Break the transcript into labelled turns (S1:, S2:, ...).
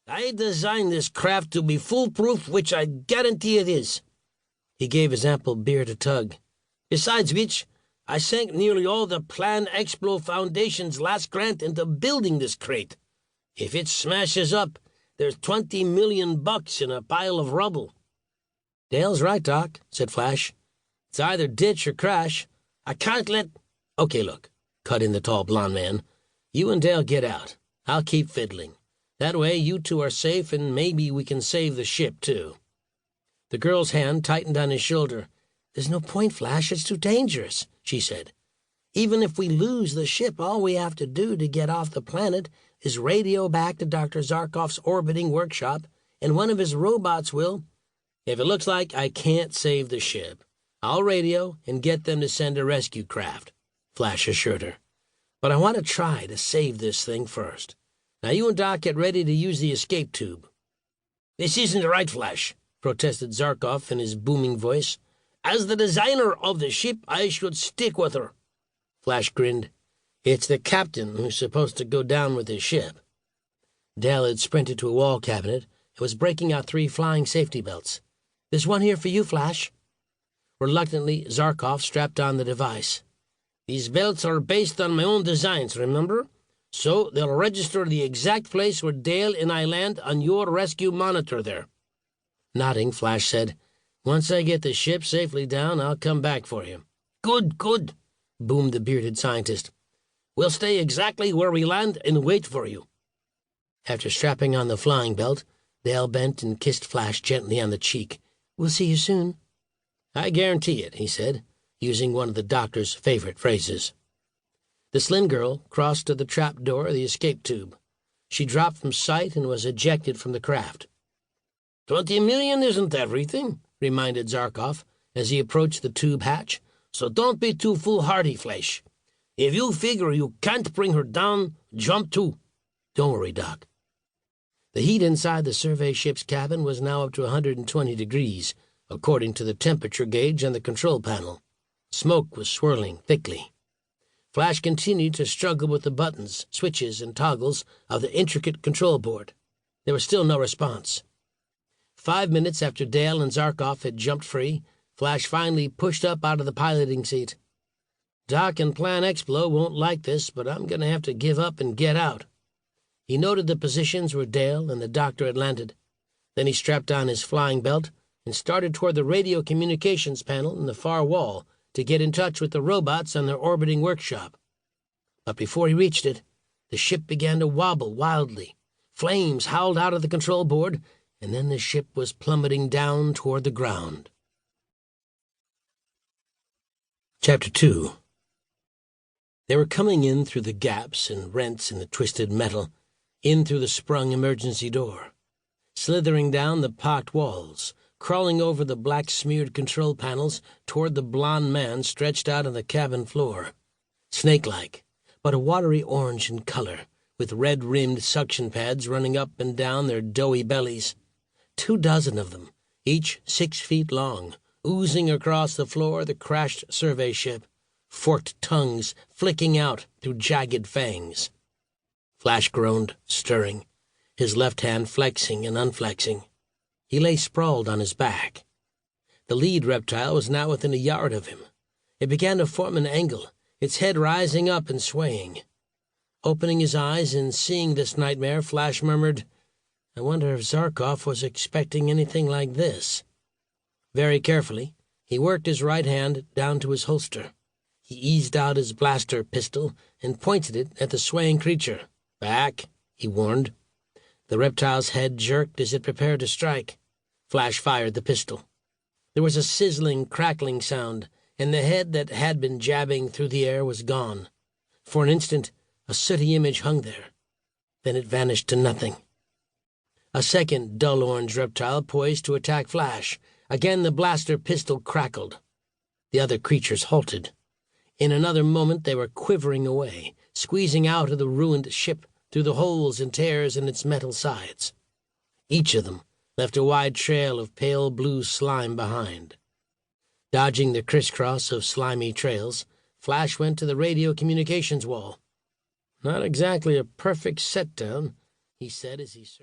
S1: I designed this craft to be foolproof, which I guarantee it is." He gave his ample beard a tug. "Besides which, I sank nearly all the Plan Explo Foundation's last grant into building this crate. If it smashes up, there's $20 million in a pile of rubble." "Dale's right, Doc," said Flash. "It's either ditch or crash. I can't let—" "Okay, look," cut in the tall blond man. "You and Dale get out. I'll keep fiddling. That way you two are safe, and maybe we can save the ship, too." The girl's hand tightened on his shoulder. "There's no point, Flash. It's too dangerous," she said. "Even if we lose the ship, all we have to do to get off the planet is radio back to Dr. Zarkov's orbiting workshop, and one of his robots will—" "If it looks like I can't save the ship, I'll radio and get them to send a rescue craft," Flash assured her. "But I want to try to save this thing first. Now you and Doc get ready to use the escape tube." "This isn't right, Flash," protested Zarkov in his booming voice. "As the designer of the ship, I should stick with her." Flash grinned. "It's the captain who's supposed to go down with his ship." Dale had sprinted to a wall cabinet and was breaking out 3 flying safety belts. "There's one here for you, Flash." Reluctantly, Zarkov strapped on the device. "These belts are based on my own designs, remember? So they'll register the exact place where Dale and I land on your rescue monitor there." Nodding, Flash said, "Once I get the ship safely down, I'll come back for you." "Good, good," boomed the bearded scientist. "We'll stay exactly where we land and wait for you." After strapping on the flying belt, Dale bent and kissed Flash gently on the cheek. "We'll see you soon." "I guarantee it," he said, using one of the doctor's favorite phrases. The slim girl crossed to the trap door of the escape tube. She dropped from sight and was ejected from the craft. "$20 million isn't everything," reminded Zarkov as he approached the tube hatch, "so don't be too foolhardy, Flash. If you figure you can't bring her down, jump too." "Don't worry, Doc." The heat inside the survey ship's cabin was now up to 120 degrees, according to the temperature gauge on the control panel. Smoke was swirling thickly. Flash continued to struggle with the buttons, switches, and toggles of the intricate control board. There was still no response. 5 minutes after Dale and Zarkov had jumped free, Flash finally pushed up out of the piloting seat. "Doc and Plan Explo won't like this, but I'm going to have to give up and get out." He noted the positions where Dale and the doctor had landed. Then he strapped on his flying belt and started toward the radio communications panel in the far wall to get in touch with the robots on their orbiting workshop. But before he reached it, the ship began to wobble wildly. Flames howled out of the control board, and then the ship was plummeting down toward the ground. Chapter 2. They were coming in through the gaps and rents in the twisted metal, in through the sprung emergency door, slithering down the pocked walls, crawling over the black-smeared control panels toward the blond man stretched out on the cabin floor. Snake-like, but a watery orange in color, with red-rimmed suction pads running up and down their doughy bellies. 24 of them, each 6 feet long, oozing across the floor of the crashed survey ship, forked tongues flicking out through jagged fangs. Flash groaned, stirring, his left hand flexing and unflexing. He lay sprawled on his back. The lead reptile was now within a yard of him. It began to form an angle, its head rising up and swaying. Opening his eyes and seeing this nightmare, Flash murmured, "I wonder if Zarkov was expecting anything like this." Very carefully, he worked his right hand down to his holster. He eased out his blaster pistol and pointed it at the swaying creature. "Back," he warned. The reptile's head jerked as it prepared to strike. Flash fired the pistol. There was a sizzling, crackling sound, and the head that had been jabbing through the air was gone. For an instant, a sooty image hung there. Then it vanished to nothing. A second dull orange reptile poised to attack Flash. Again the blaster pistol crackled. The other creatures halted. In another moment they were quivering away, squeezing out of the ruined ship through the holes and tears in its metal sides. Each of them left a wide trail of pale blue slime behind. Dodging the crisscross of slimy trails, Flash went to the radio communications wall. "Not exactly a perfect set-down," he said as he searched.